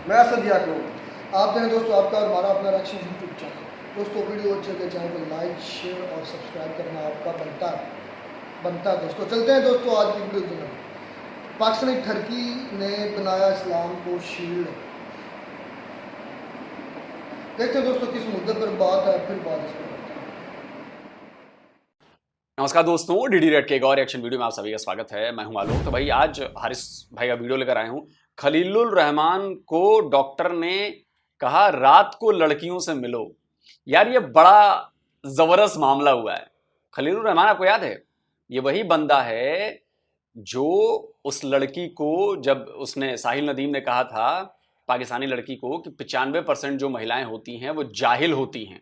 मैं असद याकूब। आप देखें दोस्तों आपका और हमारा अपना रिएक्शन यूट्यूब चैनल। दोस्तों वीडियो अच्छे लगे चैनल को लाइक शेयर और सब्सक्राइब करना आपका बनता है दोस्तों। चलते हैं दोस्तों आज की वीडियो की तरफ। पाकिस्तानी ठरकी ने बनाया इस्लाम को शील्ड। देखते हैं दोस्तों किस मुद्दे पर बात है, फिर बात इस पर करते हैं। नमस्कार दोस्तों, डीडी रेड के एक और रिएक्शन वीडियो में आप सभी का स्वागत है। मैं हूं आलोक। तो भाई आज हारिस भाई का वीडियो लेकर आया हूं। खलीलुर रहमान को डॉक्टर ने कहा रात को लड़कियों से मिलो। यार ये बड़ा जबरदस्त मामला हुआ है। खलीलुर रहमान आपको याद है, ये वही बंदा है जो उस लड़की को, जब उसने साहिल नदीम ने कहा था पाकिस्तानी लड़की को कि 95% जो महिलाएं होती हैं वो जाहिल होती हैं,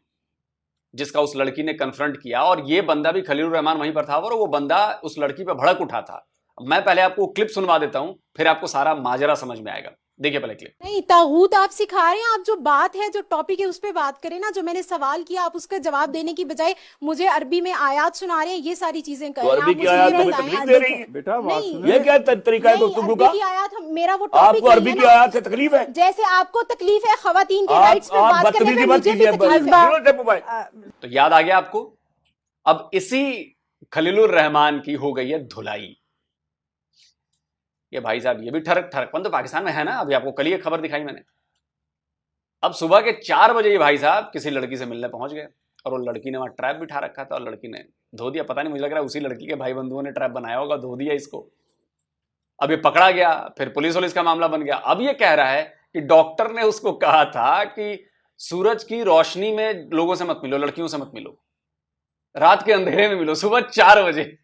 जिसका उस लड़की ने कन्फ्रंट किया। और ये बंदा भी खलीलुर रहमान वहीं पर था और वो बंदा उस लड़की पर भड़क उठा था। मैं पहले आपको क्लिप सुनवा देता हूं, फिर आपको सारा माजरा समझ में आएगा। देखिए पहले क्लिप। नहीं, तागूत आप सिखा रहे हैं। आप जो बात है, जो टॉपिक है, उस पे बात करें ना। जो मैंने सवाल किया आप उसका जवाब देने की बजाय मुझे अरबी में आयात सुना रहे हैं, ये सारी चीजें कर तो रहे हैं। अरबी आप की मुझे आयत ये तुम्हें बताएं। तकलीफ दे रही है बेटा, बात नहीं, सुनिए। ये क्या तरीका है नहीं, गुफ्तगू अरबी का? की आयत मेरा वो टॉपिक आपको अरबी की आयत से तकलीफ है? जैसे आपको तकलीफ है खवातीन के आप राइट्स पे बात करने बदतमीजी में, मत मुझे भी कीजिए। तकलीफ है। तो याद आ गया आपको। अब इसी खलीलुर रहमान की हो गई है धुलाई। ये भाई साहब, ये भी ठरकपन तो पाकिस्तान में है ना। अभी आपको कल ये खबर दिखाई मैंने। अब सुबह के 4 बजे ये भाई साहब किसी लड़की से मिलने पहुंच गए और वो लड़की ने वहां ट्रैप बिठा रखा था और लड़की ने धो दिया। पता नहीं, मुझे लग रहा है उसी लड़की के भाई बंधुओं ने ट्रैप बनाया होगा, धो दिया इसको। अब ये पकड़ा गया, फिर पुलिस का मामला बन गया। अब ये कह रहा है कि डॉक्टर ने उसको कहा था कि सूरज की रोशनी में लोगों से मत मिलो, लड़कियों से मत मिलो, रात के अंधेरे में मिलो, सुबह 4 बजे।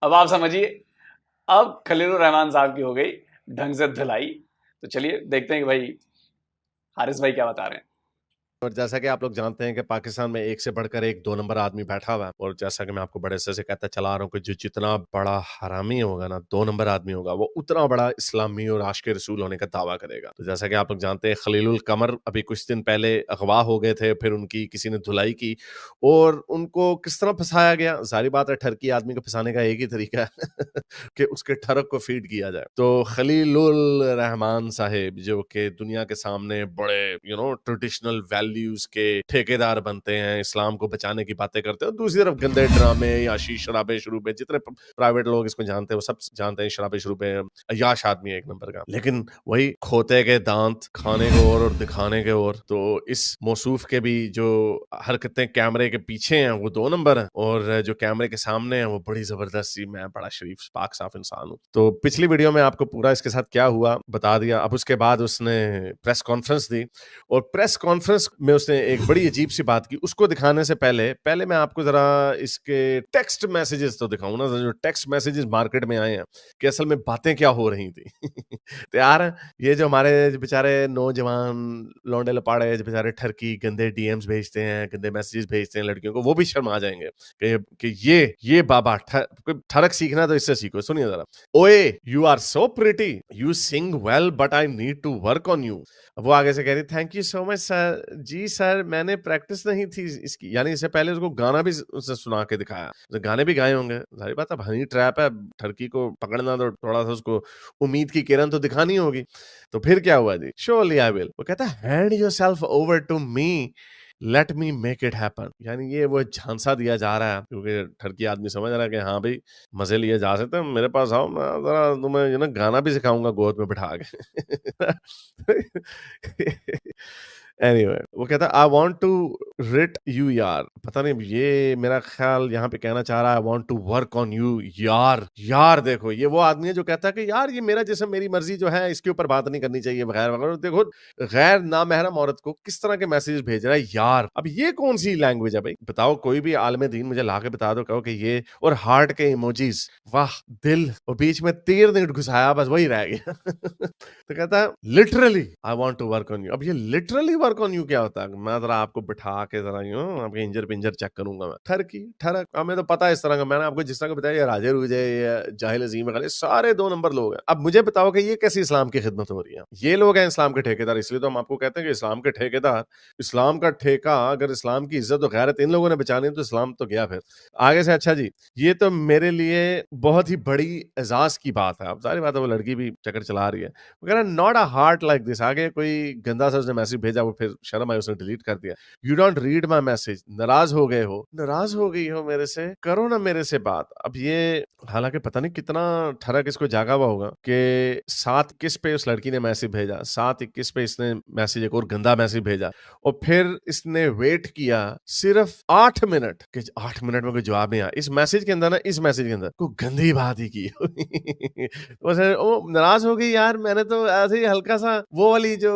अब आप समझिए, अब खलीलुर रहमान साहब की हो गई ढंग से धुलाई। तो चलिए देखते हैं कि भाई हारिस भाई क्या बता रहे हैं। और जैसा कि आप लोग जानते हैं कि पाकिस्तान में एक से बढ़कर एक 2 नंबर आदमी बैठा हुआ है। और जैसा कि मैं आपको बड़े से कहता चला रहा हूँ कि जो जितना बड़ा हरामी होगा ना, 2 नंबर आदमी होगा, वो उतना बड़ा इस्लामी और आशिक रसूल होने का दावा करेगा। तो जैसा कि आप लोग जानते हैं, खलीलुल कमर अभी कुछ दिन पहले अगवा हो गए थे, फिर उनकी किसी ने धुलाई की और उनको किस तरह फंसाया गया। सारी बात है, ठरकी आदमी को फंसाने का एक ही तरीका है कि उसके ठरक को फीड किया जाए। तो खलीलुल रहमान साहेब जो कि दुनिया के सामने बड़े ट्रेडिशनल वैल्यूज के ठेकेदार बनते हैं, इस्लाम को बचाने की बातें करते हैं, दूसरी तरफ गंदे ड्रामे, याशी, शराबे शरूबे, जितने प्राइवेट लोग इसको जानते हैं वो सब जानते हैं, शराबे शरूबे, अय्याश आदमी है एक नंबर का। लेकिन वही खोते के दांत, खाने को और दिखाने के और। तो इस मौसूफ के भी जो हरकतें कैमरे के पीछे हैं वो 2 नंबर है, और जो कैमरे के सामने है वो बड़ी जबरदस्त सी। मैं बड़ा शरीफ पाक साफ इंसान हूँ। तो पिछली वीडियो में आपको पूरा इसके साथ क्या हुआ बता दिया। अब उसके बाद उसने प्रेस कॉन्फ्रेंस दी और प्रेस कॉन्फ्रेंस में उसने एक बड़ी अजीब सी बात की। उसको दिखाने से पहले मैं आपको जरा इसके टेक्स्ट मैसेजेस तो दिखाऊं ना, जो टेक्स्ट मैसेजेस मार्केट में आए हैं कि असल में बातें क्या हो रही थी। तो यार ये जो हमारे बेचारे नौजवान लौंडे लपाड़े जो बेचारे ठरकी गंदे डीएम्स भेजते हैं, गंदे मैसेजेस भेजते हैं लड़कियों को, वो भी शर्मा जाएंगे कि ये बाबा ठरक सीखना तो इससे सीखो। सुनिए जरा। ओए you are so pretty, you sing well but I need to work on you. वो आगे से कह रही thank you so much sir. जी सर, मैंने प्रैक्टिस नहीं थी इसकी, यानी इससे पहले उसको गाना भी उसने सुना के दिखाया। तो गाने भी गाए होंगे, सारी बात। अब हनी ट्रैप है, ठरकी को पकड़ना तो थोड़ा सा उसको उम्मीद की किरण तो दिखानी होगी। तो फिर क्या हुआ जी? Surely I will. वो कहता है hand yourself over to me, let me make it happen. यानी ये वो झांसा दिया जा रहा है, क्योंकि ठरकी आदमी समझ रहा है कि हाँ भाई मजे लिए जा सकते हैं, मेरे पास आओ, मैं जरा तुम्हें गाना भी सिखाऊंगा गोद में बिठा के। एनीवे, वो कहता है I want to writ you यार। पता नहीं, ये मेरा ख्याल यहाँ पे कहना चाह रहा है I want to work on you यार। देखो, ये वो आदमी है जो कहता है कि यार ये मेरा जिस्म मेरी मर्जी जो है, इसके ऊपर बात नहीं करनी चाहिए वगैरह। देखो गैर नामहरम औरत को किस तरह के मैसेज भेज रहा है यार। अब ये कौन सी लैंग्वेज है भाई? बताओ, कोई भी आलम दीन मुझे ला के बता दो, कहो कि ये, और हार्ट के इमोजीज, वाह दिल, और बीच में तीर नहीं घुसाया, बस वही रह गया। तो कहता है literally I want to work on you. अब ये लिटरली वर्क ऑन यू क्या होता है? मैं जरा आपको बिठा के जरा यूं आपके इंजर पिंजर चेक करूंगा मैं। ठरक हमें तो पता है इस तरह का। मैंने आपको जिस तरह का बताया, ये राजे रूजे, ये जाहिल अजीम वगैरह, सारे 2 नंबर लोग हैं। अब मुझे बताओ कि ये कैसी इस्लाम की खिदमत हो रही है? ये लोग हैं इस्लाम के ठेकेदार। इसलिए तो हम आपको कहते हैं कि इस्लाम के ठेकेदार, इस्लाम का ठेका, अगर इस्लाम की इज्जत और गैरत इन लोगों ने बचानी है तो इस्लाम तो गया फिर आगे से। अच्छा जी, ये तो मेरे लिए बहुत ही बड़ी एजाज की बात है। अब सारी बात है, वो लड़की भी चक्कर चला रही है वगैरह। Not a heart like this. आगे कोई गंदा सा उसने मैसेज भेजा, वो फिर शर्म आई, उसने डिलीट कर दिया। You don't read my message. नाराज हो गए हो, नाराज हो गई हो मेरे से, करो ना मेरे से बात। अब ये हालांकि पता नहीं कितना ठरक इसको जागा हुआ होगा कि 7:21 पे उस लड़की ने मैसेज भेजा, 7:21 पे इसने मैसेज, एक और गंदा मैसेज भेजा, और फिर इसने वेट किया सिर्फ 8 मिनट कि 8 मिनट में कोई जवाब नहीं आया। इस मैसेज के अंदर ना, इस मैसेज के अंदर कोई गंदी बात ही की। वो नाराज हो गई, यार मैंने तो ऐसे ही हल्का सा वो वाली जो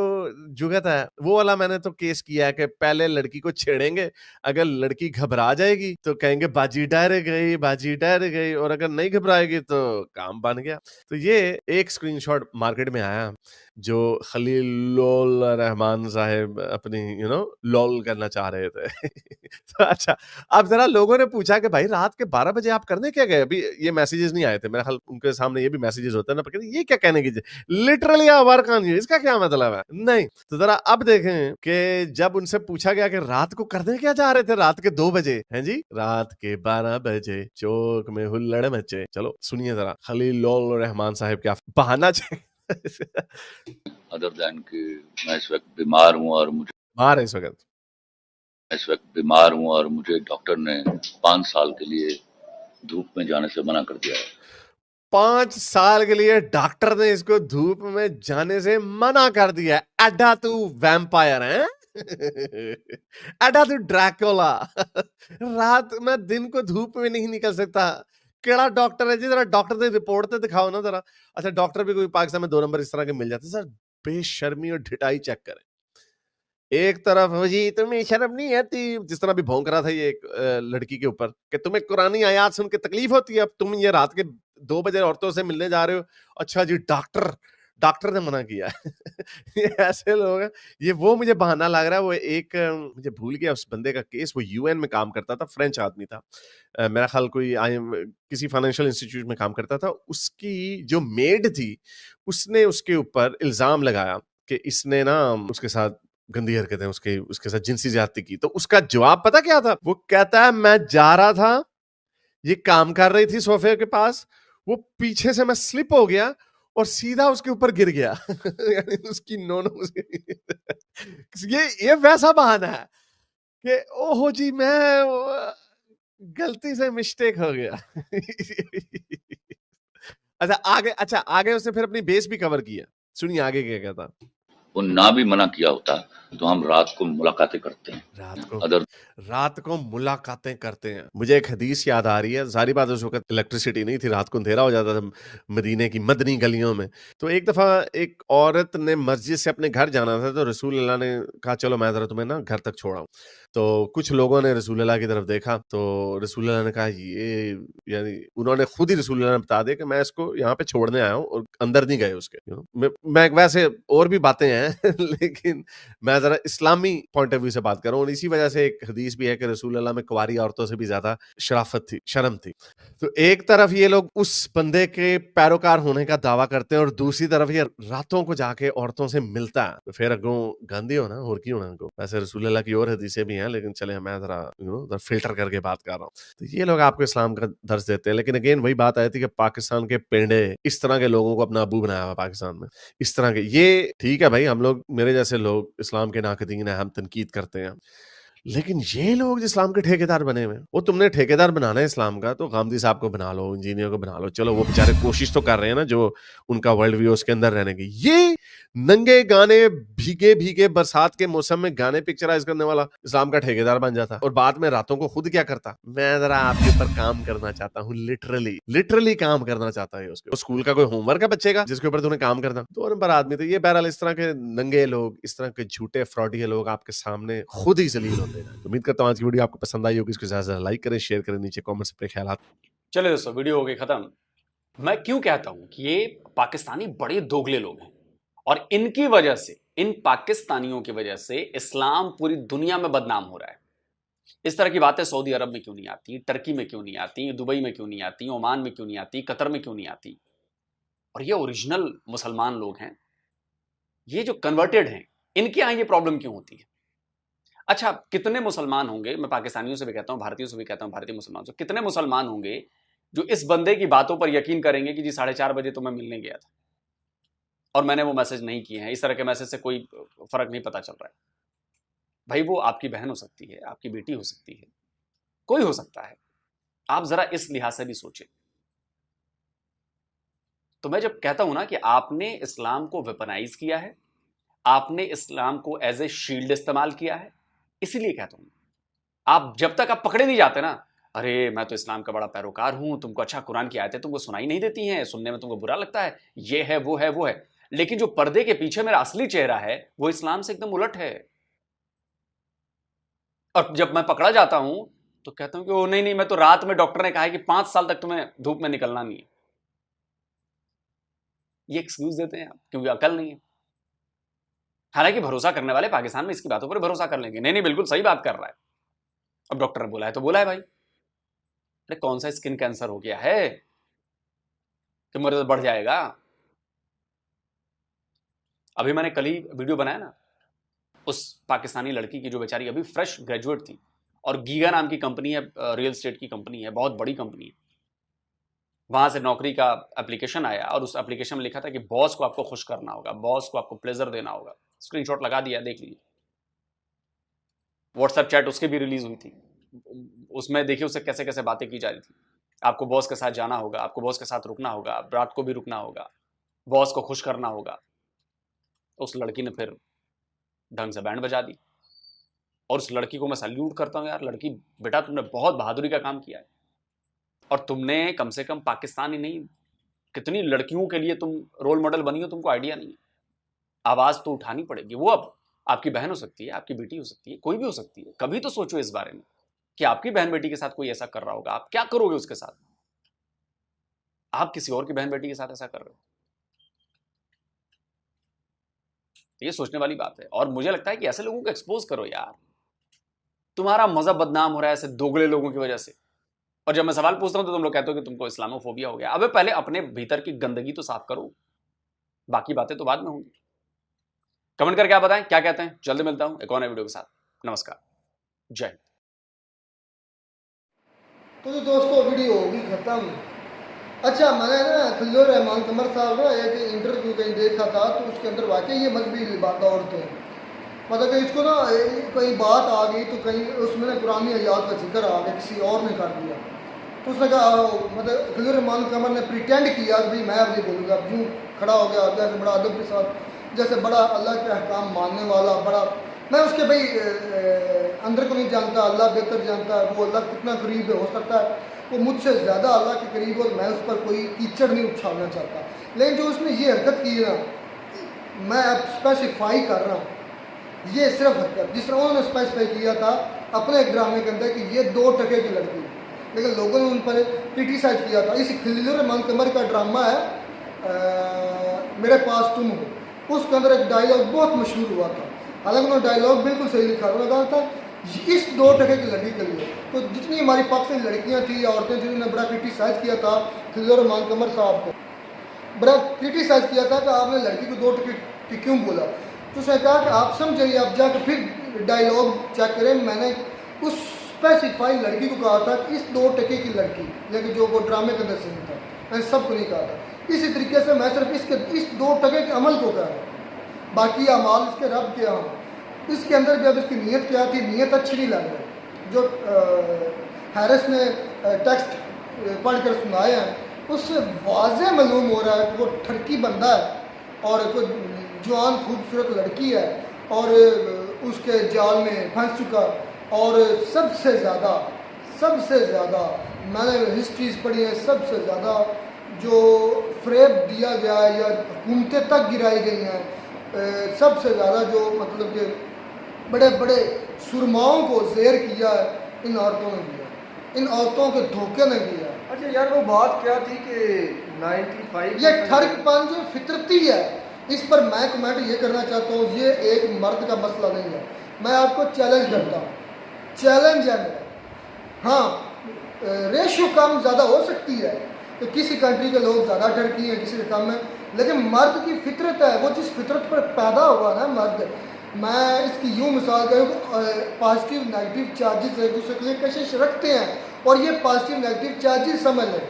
जुगत है वो वाला मैंने तो केस किया है कि पहले लड़की को छेड़ेंगे, अगर लड़की घबरा जाएगी तो कहेंगे बाजी डर गई, बाजी डर गई, और अगर नहीं घबराएगी तो काम बन गया। तो ये एक स्क्रीनशॉट मार्केट में आया जो खलीलुल रहमान साहब अपनी लॉल करना चाह रहे थे। तो अच्छा, अब जरा लोगों ने पूछा कि भाई रात के 12 बजे आप करने क्या गए? अभी ये मैसेजेस नहीं आए थे मेरे ख्याल, उनके सामने ये भी मैसेजेस होते हैं ना, पर ये क्या कहने की, लिटरली वर्क ऑन यू, इसका क्या मतलब है? नहीं तो जरा अब देखें कि जब उनसे पूछा गया कि रात को करने क्या जा रहे थे रात के 2 बजे, हैं जी, रात के 12 बजे चौक में हुल्लड़ मचे। चलो सुनिए जरा खलीलुल रहमान साहब क्या बहाना अदर दैन कि मैं इस वक्त बीमार हूँ और मुझे मार है डॉक्टर ने 5 साल के लिए धूप में जाने से मना कर दिया है। 5 साल के लिए डॉक्टर ने इसको धूप में जाने से मना कर दिया। एडा तू वैम्पायर है, एडा तू ड्रैकुला, रात में दिन को धूप में नहीं निकल सकता। केड़ा डॉक्टर है जी? जरा डॉक्टर की रिपोर्ट तो दिखाओ ना जरा। अच्छा, डॉक्टर भी कोई पाकिस्तान में 2 नंबर इस तरह के मिल जाते। सर बेशर्मी और ढिठाई चेक करें। एक तरफ हो जी तुम्हें शर्म नहीं आती, जिस तरह भी भौंक रहा था ये एक लड़की के ऊपर कि तुम्हें कुरानी आयात सुन के तकलीफ होती है, अब तुम ये रात के 2 बजे औरतों से मिलने जा रहे हो। अच्छा जी, डॉक्टर ने मना किया। ये ऐसे लोग हैं। ये वो मुझे बहाना लग रहा है, वो एक मुझे भूल गया उस बंदे का केस, वो यूएन में काम करता था, फ्रेंच आदमी था, मेरा ख्याल कोई किसी फाइनेंशियल इंस्टीट्यूट में काम करता था। उसकी जो मेड थी उसने उसके ऊपर इल्जाम लगाया कि इसने ना उसके साथ गंदी हरकतें, उसके साथ जिनसी ज्यादती की। तो उसका जवाब पता क्या था? वो कहता है मैं जा रहा था, ये काम कर रही थी सोफे के पास, वो पीछे से मैं स्लिप हो गया और सीधा उसके ऊपर गिर गया। यानी उसकी नोनो ये वैसा बहाना है कि ओहो जी मैं गलती से मिस्टेक हो गया। अच्छा आगे उसने फिर अपनी बेस भी कवर किया। सुनिए आगे क्या कहता। वो ना भी मना किया होता तो हम रात को मुलाकातें करते हैं। रात को मुलाकातें करते हैं। मुझे एक हदीस याद आ रही है। सारी बात उस वक्त इलेक्ट्रिसिटी नहीं थी, रात को अंधेरा हो जाता था मदीने की मदनी गलियों में। तो एक दफा एक औरत ने मस्जिद से अपने घर जाना था, तो रसूल अल्लाह ने कहा चलो मैं जरा तुम्हें ना घर तक छोड़ाऊं। तो कुछ लोगों ने रसूल अल्लाह की तरफ देखा, तो रसूल अल्लाह ने कहा ये, यानी उन्होंने खुद ही रसूल अल्लाह ने बता दिया कि मैं इसको यहाँ पे छोड़ने आया हूँ, और अंदर नहीं गए उसके। मैं वैसे और भी बातें हैं लेकिन मैं जरा इस्लामी पॉइंट ऑफ व्यू से बात कर रहा हूँ। इसी वजह से एक हदीस भी है कि रसूल अल्लाह में कुंवारी औरतों से भी ज्यादा शराफत थी, शर्म थी। तो एक तरफ ये लोग उस बंदे के पैरोकार होने का दावा करते हैं, और दूसरी तरफ ये रातों को जाके औरतों से मिलता है। तो फिर अगों गांधी होना और की होना को। वैसे रसूल अल्लाह की और हदीसें भी हैं, लेकिन चले मैं जरा फिल्टर करके बात कर रहा हूँ। तो ये लोग आपको इस्लाम का दर्ज देते हैं, लेकिन अगेन वही बात आई थी कि पाकिस्तान के पेंडे इस तरह के लोगों को अपना अबू बनाया हुआ पाकिस्तान में, इस तरह के। ये ठीक है भाई, हम लोग, मेरे जैसे लोग इस्लाम के नाकदीन है, हम तनकीद करते हैं, लेकिन ये लोग जो इस्लाम के ठेकेदार बने हुए, वो तुमने ठेकेदार बनाना है इस्लाम का, तो गांधी साहब को बना लो, इंजीनियर को बना लो। चलो वो बेचारे कोशिश तो कर रहे हैं ना, जो उनका वर्ल्ड व्यू उसके अंदर रहने की। ये नंगे गाने भीगे भीगे बरसात के मौसम में गाने पिक्चराइज करने वाला इस्लाम का ठेकेदार बन जाता, और बाद में रातों को खुद क्या करता? मैं जरा आपके ऊपर काम करना चाहता हूँ, लिटरली काम करना चाहता है उसके। स्कूल का कोई होमवर्क है बच्चे का जिसके ऊपर तुम्हें काम करना? 2 नंबर आदमी। तो ये बहरहाल इस तरह के नंगे लोग, इस तरह के झूठे फ्रॉडी लोग आपके सामने खुद ही जलील होते हैं। उम्मीद करता हूँ आज की वीडियो आपको पसंद आई होगी। इसको ज्यादा लाइक करें, शेयर करें, नीचे कमेंट्स पे ख्याल। चलिए दोस्तों, वीडियो हो गई खत्म। मैं क्यों कहता हूं कि ये पाकिस्तानी बड़े दोगले लोग हैं, और इनकी वजह से इन पाकिस्तानियों की वजह से इस्लाम पूरी दुनिया में बदनाम हो रहा है। इस तरह की बातें सऊदी अरब में क्यों नहीं आती, टर्की में क्यों नहीं आती, दुबई में क्यों नहीं आती, ओमान में क्यों नहीं आती, कतर में क्यों नहीं आती? और ये ओरिजिनल मुसलमान लोग हैं, ये जो कन्वर्टेड हैं, इनके यहां ये प्रॉब्लम क्यों होती है? अच्छा, कितने मुसलमान होंगे, मैं पाकिस्तानियों से भी कहता हूं, भारतीयों से भी कहता हूं, भारतीय मुसलमानों से, कितने मुसलमान होंगे जो इस बंदे की बातों पर यकीन करेंगे कि जी 4:30 बजे तो मैं मिलने गया था और मैंने वो मैसेज नहीं किए हैं। इस तरह के मैसेज से कोई फर्क नहीं पता चल रहा है। भाई वो आपकी बहन हो सकती है, आपकी बेटी हो सकती है, कोई हो सकता है। आप जरा इस लिहाज से भी सोचें। तो मैं जब कहता हूं ना कि आपने इस्लाम को वेपनाइज किया है, आपने इस्लाम को एज ए शील्ड इस्तेमाल किया है, इसीलिए कहता हूं आप जब तक आप पकड़े नहीं जाते ना, अरे मैं तो इस्लाम का बड़ा पैरोकार हूं, तुमको अच्छा कुरान की आयतें तुमको सुनाई नहीं देती हैं, सुनने में तुमको बुरा लगता है, ये है वो है वो है, लेकिन जो पर्दे के पीछे मेरा असली चेहरा है वो इस्लाम से एकदम उलट है। और जब मैं पकड़ा जाता हूं तो कहता हूं कि ओ नहीं नहीं, मैं तो रात में डॉक्टर ने कहा है कि 5 साल तक तुम्हें धूप में निकलना नहीं है। ये एक्सक्यूज देते हैं आप, क्योंकि अकल नहीं है। हालांकि भरोसा करने वाले पाकिस्तान में इसकी बातों पर भरोसा कर लेंगे, नहीं नहीं बिल्कुल सही बात कर रहा है, अब डॉक्टर ने बोला है तो बोला है भाई। अरे कौन सा स्किन कैंसर हो गया है कि मर्द बढ़ जाएगा? अभी मैंने कल ही वीडियो बनाया ना उस पाकिस्तानी लड़की की जो बेचारी अभी फ्रेश ग्रेजुएट थी और गीगा नाम की कंपनी है, रियल एस्टेट की कंपनी है, बहुत बड़ी कंपनी है, वहां से नौकरी का एप्लीकेशन आया और उस एप्लीकेशन में लिखा था कि बॉस को आपको खुश करना होगा, बॉस को आपको प्लेजर देना होगा। स्क्रीनशॉट लगा दिया, देख लीजिए। व्हाट्सएप चैट उसकी भी रिलीज हुई थी, उसमें देखिए उससे कैसे कैसे बातें की जा रही थी। आपको बॉस के साथ जाना होगा, आपको बॉस के साथ रुकना होगा, रात को भी रुकना होगा, बॉस को खुश करना होगा। उस लड़की ने फिर ढंग से बैंड बजा दी और उस लड़की को मैं सैल्यूट करता हूं यार। लड़की बेटा तुमने बहुत बहादुरी का काम किया है और तुमने कम से कम पाकिस्तान ही नहीं कितनी लड़कियों के लिए तुम रोल मॉडल बनी हो, तुमको आइडिया नहीं है। आवाज तो उठानी पड़ेगी। वो अब आपकी बहन हो सकती है, आपकी बेटी हो सकती है, कोई भी हो सकती है। कभी तो सोचो इस बारे में कि आपकी बहन बेटी के साथ कोई ऐसा कर रहा होगा, आप क्या करोगे उसके साथ? आप किसी और की बहन बेटी के साथ ऐसा कर रहे हो, ये सोचने वाली बात है। और मुझे लगता है कि ऐसे लोगों को एक्सपोज करो यार। तुम्हारा मजहब बदनाम हो रहा है ऐसे दोगले लोगों की वजह से, और जब मैं सवाल पूछता हूं तो तुम लोग कहते हो कि तुमको इस्लामोफोबिया हो गया। अबे पहले अपने भीतर की गंदगी तो साफ करो, बाकी बातें तो बाद में होंगी। कमेंट करके आप बताएं क्या कहते हैं। जल्दी मिलता हूं एक और नए वीडियो के साथ। नमस्कार, जय हिंद। तो दोस्तों वीडियो होगी खत्म। अच्छा, मैंने ना खलीलुर रहमान कमर साहब ना एक इंटरव्यू कहीं देखा था, तो उसके अंदर वाकई ये मजहबी बात औरतें हैं, मतलब कि इसको ना कहीं बात आ गई तो कहीं उसमें ना पुरानी आयात का जिक्र आ गया, किसी और ने कर दिया, तो उसने कहा मतलब खलीलुर रहमान कमर ने प्रिटेंड किया कि भाई मैं अब नहीं बोलूँगा, अब यूँ खड़ा हो गया जैसे बड़ा अदब के साथ, जैसे बड़ा अल्लाह के अहकाम मानने वाला बड़ा। मैं उसके भाई अंदर को नहीं जानता, अल्लाह बेहतर जानता है, वो अल्लाह कितना करीब हो सकता है, वो मुझसे ज़्यादा अल्लाह के करीब, और मैं उस पर कोई कीचड़ नहीं उछालना चाहता। लेकिन जो उसने ये हरकत की है ना, मैं अब स्पेसिफाई कर रहा हूँ, ये सिर्फ हरकत जिस तरह उन्होंने स्पेसिफाई किया था अपने एक ड्रामे के अंदर कि ये 2 टके की लड़की, लेकिन लोगों ने उन पर क्रिटिसाइज किया था। इस खलीलुर रहमान कमर का ड्रामा है मेरे पास तुम हो, उसके अंदर एक डायलॉग बहुत मशहूर हुआ था, हालांकि उन्होंने डायलॉग बिल्कुल सही लिखा, उन्होंने कहा था इस 2 टके की लड़की के लिए। तो जितनी हमारी पाकिस्तानी लड़कियां थी या औरतें जिन्होंने बड़ा क्रिटिसाइज किया था खलीलुर रहमान कमर साहब को, बड़ा क्रिटिसाइज किया था कि आपने लड़की को 2 टके क्यों बोला, तो उसने कहा कि आप समझिए, आप जाकर फिर डायलॉग चेक करें, मैंने उस स्पेसिफाई लड़की को कहा था कि इस 2 टके की लड़की, लेकिन जो वो ड्रामे के अंदर सीन था, मैंने सबको नहीं कहा था। इसी तरीके से मैं सिर्फ इस 2 टके के अमल को कह रहा हूँ, बाकी अमाल इसके रब के यहाँ। इसके अंदर भी अब इसकी नीयत क्या थी, नीयत अच्छी नहीं लग रही। जो हैरिस ने टेक्स्ट पढ़ कर सुनाया है उससे वाज़ेह मालूम हो रहा है कि वो ठरकी बंदा है और कोई जवान खूबसूरत लड़की है और उसके जाल में फंस चुका। और सबसे ज़्यादा मैंने हिस्ट्रीज पढ़ी है, सबसे ज़्यादा जो फ्रेब दिया गया है या हुकूमतें तक गिराई गई हैं, सबसे ज़्यादा जो मतलब कि बड़े बड़े सुरमाओं को ज़ेर किया है इन औरतों ने किया, इन औरतों के धोखे ने किया। अच्छा यार, वो बात क्या थी कि 95 ये ठरकपन जो फितरती है, इस पर मैं कमेंट ये करना चाहता हूँ, ये एक मर्द का मसला नहीं है। मैं आपको चैलेंज करता हूँ, चैलेंज है मेरा। हाँ, रेशियो कम ज़्यादा हो सकती है कि किसी कंट्री के लोग ज़्यादा ठरकी हैं, किसी के कम है, लेकिन मर्द की फितरत है, वो जिस फितरत पर पैदा हुआ ना मर्द, मैं इसकी यूँ मिसाल करूँ, पॉजिटिव नेगेटिव चार्जेस एक दूसरे के लिए कशिश रखते हैं, और ये पॉजिटिव नेगेटिव चार्जेस समझ लें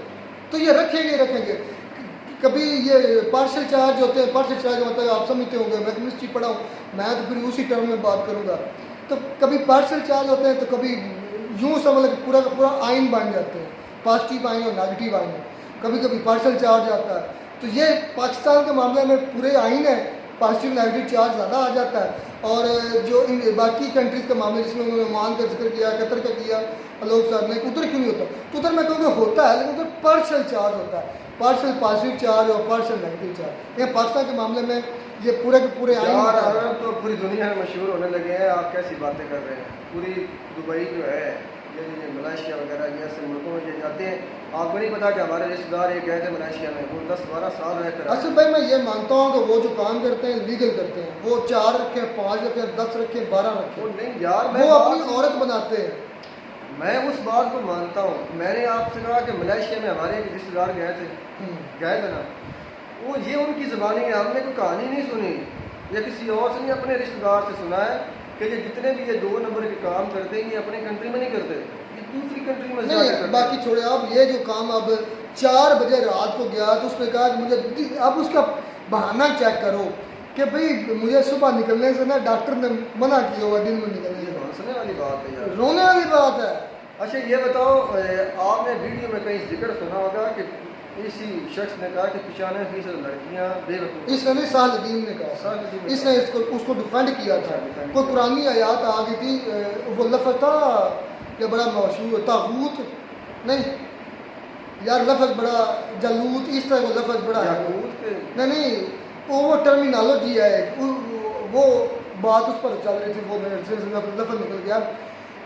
तो ये रखेंगे। कभी ये पार्शल चार्ज होते हैं, पार्शल चार्ज मतलब आप समझते होंगे, मैं केमिस्ट्री पढ़ा हूँ, मैं तो फिर उसी टर्म में बात करूँगा। तो कभी पार्शल चार्ज होते हैं, तो कभी यूँ समझ लें पूरा का पूरा आयन बन जाते हैं, पॉजिटिव आयन और नेगेटिव आयन। कभी कभी पार्शल चार्ज आता है, तो ये पाकिस्तान के मामले में पूरे आयन है, पॉजिटिव नेगेटिव चार्ज ज़्यादा आ जाता है। और जो इन बाकी कंट्रीज़ के मामले जिसमें उन्होंने ओमान का जिक्र किया, कतर का किया लोग साहब ने, उधर क्यों नहीं होता? तो उधर मैं कहूँगा होता है, लेकिन उधर पार्शल चार्ज होता है, पार्शल पॉजिटिव चार्ज और पार्शल नेगेटिव चार्ज। ये पाकिस्तान के मामले में ये पूरे के पूरे यार अरब तो पूरी दुनिया में मशहूर होने लगे हैं, आप कैसी बातें कर रहे हैं? पूरी दुबई जो है, ये मलेशिया वगैरह ये ऐसे मुल्कों में ये जाते हैं। आपको नहीं पता कि हमारे रिश्तेदार ये गए थे मलेशिया में, वो 10-12 साल रह कर। असद भाई मैं ये मानता हूँ कि वो जो काम करते हैं लीगल करते हैं, वो 4 रखें, 5 रखें, 10 रखें, 12 रखें, नहीं यार, वो अपनी औरत बनाते हैं। मैं उस बात को मानता हूँ। मैंने आपसे कहा कि मलेशिया में हमारे एक रिश्तेदार गए थे ना, वो ये उनकी ज़बानी है, हमने कोई कहानी नहीं सुनी या किसी और से नहीं, अपने रिश्तेदार से सुना है कि ये जितने भी ये 2 नंबर के काम करते हैं ये अपने कंट्री में नहीं करते, ये दूसरी कंट्री में नहीं करते। बाकी छोड़े आप, ये जो काम अब 4 बजे रात को गया तो उसने कहा कि मुझे, अब उसका बहाना चेक करो कि भाई मुझे सुबह निकलने से ना डॉक्टर ने मना किया हुआ दिन में निकलने से। हंसने वाली बात है यार, रोने वाली बात है। अच्छा ये बताओ, आपने वीडियो में कहीं जिक्र सुना होगा कि इसी शख्स ने कहा कि 95% लड़कियां बेवकूफ़। इसने नहीं, साहलुद्दीन ने कहा, इसने उसको डिफेंड किया था। कोई पुरानी आयात आ गई थी, वो लफ्ज़ था कि बड़ा मशहूर, तागूत नहीं यार, लफ्ज़ बड़ा जलूत, इस तरह वो लफ्ज़ बड़ा है। नहीं वो टर्मिनोलॉजी है, वो बात उस पर चल रही थी, वो लफ्ज़ निकल गया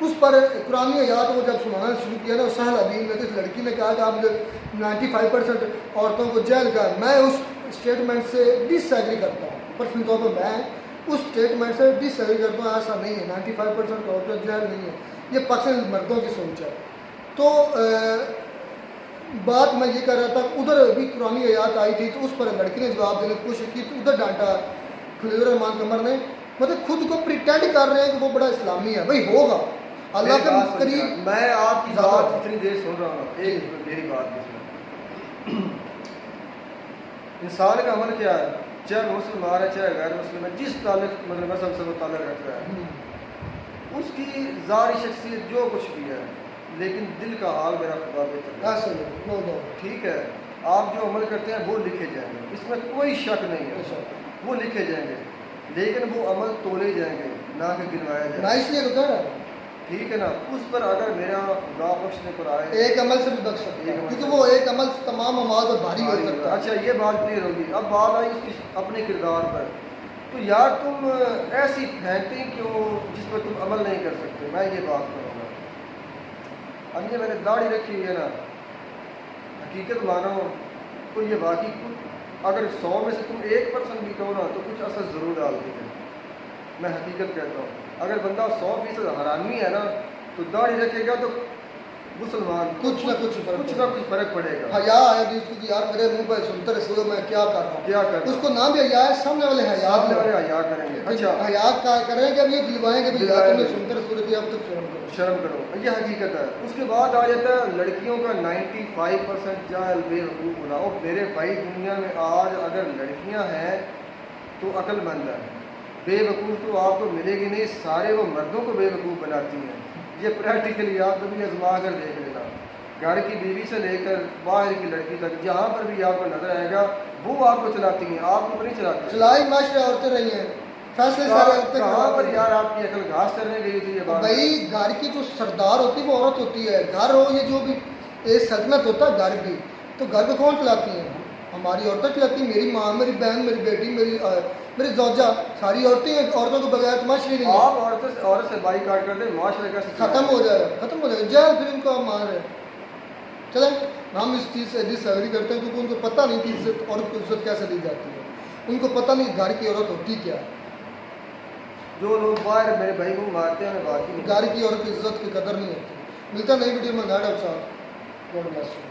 उस पर। कुरानी आयात वो जब सुनाना शुरू किया ना, साहलुद्दीन ने, इस लड़की ने कहा कि आप मुझे 95% औरतों को जेल का, मैं उस स्टेटमेंट से डिसएग्री करता हूँ। पर्सनल तौर पर मैं उस स्टेटमेंट से डिसएग्री करता हूँ। ऐसा नहीं है, 95% औरतें जेल नहीं है, ये पाकिस्तानी मर्दों की सोच है। तो बात मैं ये कर रहा था, उधर भी कुरानी आयात आई थी, तो उस पर लड़की ने जवाब देने की कोशिश की, तो उधर डांटा खलील रहमान कमर ने, मतलब खुद को प्रिटेंड कर रहे हैं कि वो बड़ा इस्लामी है। भाई होगा अल्लाह के करीब। मैं आपकी बात इतनी देर सुन रहा हूँ, एक मेरी बात सुनो। इंसान का अमल क्या है, चाहे मुसलमान है चाहे गैर मुस्लिम है, जिस ताल्लुक मतलब मजहब से वो ताल्लुक रख रहा है, उसकी ज़ाहिरी शख्सियत जो कुछ भी है, लेकिन दिल का हाल मेरा खुदा बेहतर है। ठीक है, आप जो अमल करते हैं वो लिखे जाएंगे, इसमें कोई शक नहीं है, वो लिखे जाएंगे, लेकिन वो अमल तोले जाएंगे, ना कि गिनवाया जाएगा। इसलिए तो कह रहा है, ठीक है ना। उस पर अगर मेरा खुदा बख्शने पर आए, एक अमल से भी बख्श सकता है, क्योंकि वो एक अमल तमाम अमाल पर भारी हो सकता है। अच्छा ये बात क्लियर होगी। अब बात आई उसकी अपने किरदार पर, तो यार तुम ऐसी फेंकते क्यों जिस पर तुम अमल नहीं कर सकते? मैं ये बात करूँगा। अब ये मैंने दाढ़ी रखी हुई है ना, हकीकत मानो तो ये वाकई अगर 100 में से तुम 1% भी कहो ना तो कुछ असर ज़रूर डालती है। मैं हकीकत कहता हूँ, अगर बंदा 100% हरामी है ना, तो दाढ़ी रखेगा तो मुसलमान कुछ ना कुछ फर्क पड़ेगा। हया है कि यार मेरे मुंह पर सुनते रहे, मैं क्या कर रहा हूँ, क्या कर उसको ना भी हया है, सामने वाले हया करेंगे। अच्छा हया क्या करेंगे, अब ये दिलवाएंगे भी यार तुमने सुनते रहे, अब तक शर्म करो, ये हकीकत है। उसके बाद आ जाता है लड़कियों का 95% जाल बेवकूफ़ बनाओ। मेरे भाई दुनिया में आज अगर लड़कियां हैं तो अक्लमंद है, बेवकूफ़ तो आपको मिलेगी नहीं, सारे वो मर्दों को बेवकूफ़ बनाती हैं। ये प्रैक्टिकली आप कभी आजमा कर देख लेना, घर की बीवी से लेकर बाहर की लड़की तक, जहाँ पर भी आपको नजर आएगा वो आपको चलाती हैं, आपको नहीं चलाती। चलाई माशरे औरतें रही हैं, फैसले सारे औरतें कहाँ पर यार आपकी अकल घास करने गई थी? ये बात भाई, घर की जो सरदार होती है वो औरत होती है। घर हो ये जो भी एक सल्तनत होता है घर की, तो घर को कौन चलाती है? हमारी औरतें चलाती, मेरी माँ, मेरी बहन, मेरी बेटी, मेरी जौजा, सारी औरतें। औरतों को बगैर माशरे नहीं, आप औरत से बाइकाट कर दे, माशरे का खत्म हो जाएगा जेल, फिर इनको आप मान रहे हैं। चलें, हम इस चीज़ से डिसएग्री करते हैं क्योंकि उनको पता नहीं कि इज्जत औरत को इज्जत कैसे दी जाती है। उनको पता नहीं घर की औरत होती क्या है। जो लोग बाहर मेरे भाई को मारते हैं उन्हें बात ही नहीं। घर की औरत की इज्जत की कदर नहीं होती। मिलता नई वीडियो में नए डॉक्टर साहब। God bless you.